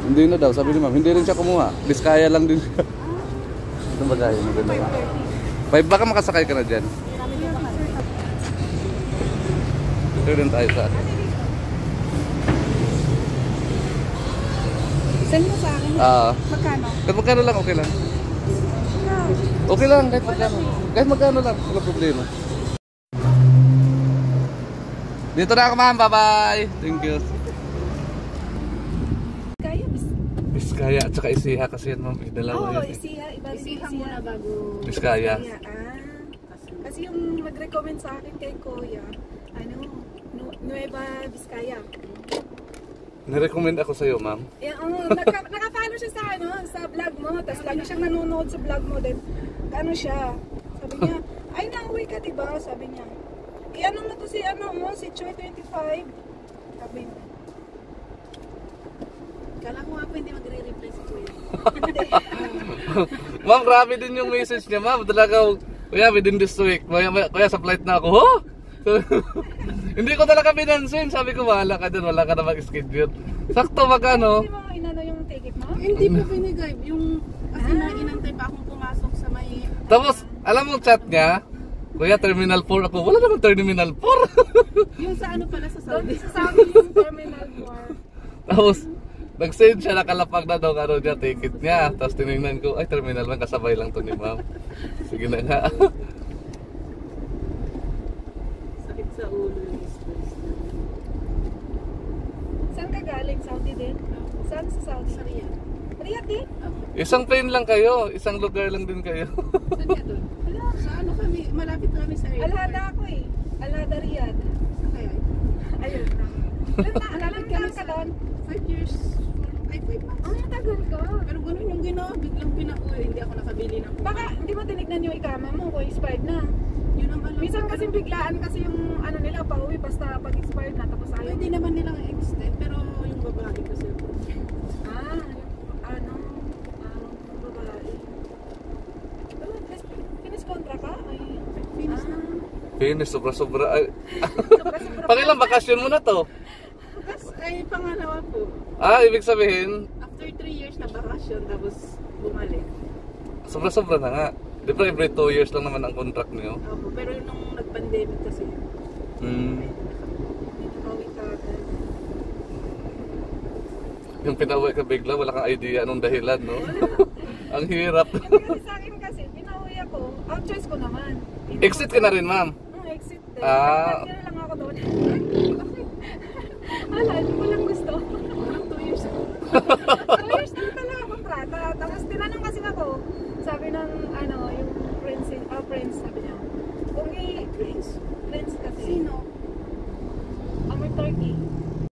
Hindi na daw, sabi ni ma'am. Hindi rin siya kumuha. Biskaya lang din siya. Itong bagay, maganda. 5 baka makasakay ka na dyan. Ito rin tayo sa atin. Send mo sa akin. Magkano? Kahit magkano lang, okay lang. Okay lang, kahit magkano. Kahit magkano lang, wala problema. Dito na ako ma'am, bye-bye. Thank you. Biskaya at saka Isiha kasi yan ma'am, dalawa yan. Isiha muna bago Biskaya. Kasi yung nag-recommend sa akin kay Kuya, Nueva Vizcaya. Nirecommend ako sa'yo ma'am. Naka-follow siya sa vlog mo, tapos lagi siyang nanonood sa vlog mo, then siya, sabi niya, ay nauwi ka diba, sabi niya. Ano na to si Choi 25, sabi niya. Kala ko nga po hindi magre-reply si Kuya. Ma'am, grabe din yung message niya ma'am. Talaga, kuya, within this week. Kuya, sa flight na ako. Ho? Hindi ko talaga pinansin. Sabi ko, wala ka dyan. Wala ka na mag-schedule. Sakto magkano? Hindi mo inano yung ticket mo? Hindi po binigay. Yung, kasi inantay pa akong pumasok sa may... Tapos, alam mo chat niya? Kuya, Terminal 4 ako. Wala naman Terminal 4. Yung sa ano pala sa Saudi. Sa Saudi yung Terminal 4. Tapos, nag-send siya, nakalapag na daw karo niya, ticket niya. Tapos tinignan ko, ay terminal lang, kasabay lang to ni ma'am. Sige na nga. Sakit sa ulo yung stress. Saan ka galing? Saudi din? Saan sa Saudi? Sa Riyadh. Riyadh din? Isang plane lang kayo, isang lugar lang din kayo. Saan ka doon? Sa ano kami, malapit kami sa airport. Alhada ako eh. Alhada Riyadh. Saan kaya? Ayun na. Alam ka doon? 5 years. Ay, 5 months. Ang tagal ka. Pero ganun yung ginawa, biglang pinauwi. Hindi ako nakabili ng Baka hindi mo tinignan yung ikama mo kung expired na. Yun ang alam. Minsan kasi biglaan kasi yung ano nila pauwi basta pag expired na tapos ayaw. Pwede naman nilang extend, pero yung babae kasi Babae. Finish contract ka? Ay, finish na. Finish, sobra-sobra. Pangilang bakasyon mo na to? Tapos ay pangalawa po. Ibig sabihin? After 3 years na bakasyon, tapos bumalik. Sobra-sobra na nga. Di ba every 2 years lang naman ang contract niyo? Opo, pero nung nag-pandemic kasi. Yung pinauwi ka bigla, wala kang idea anong dahilan, no? Ang hirap. Kasi sa akin kasi, pinauwi ako. Ang choice ko naman. Exit ka na rin, ma'am? Exit din. Kaya lang ako doon. Hindi ko lang gusto. 2 years ago. 2 years na talaga kontrata. Tapos tinanong kasi ako, sabi ng yung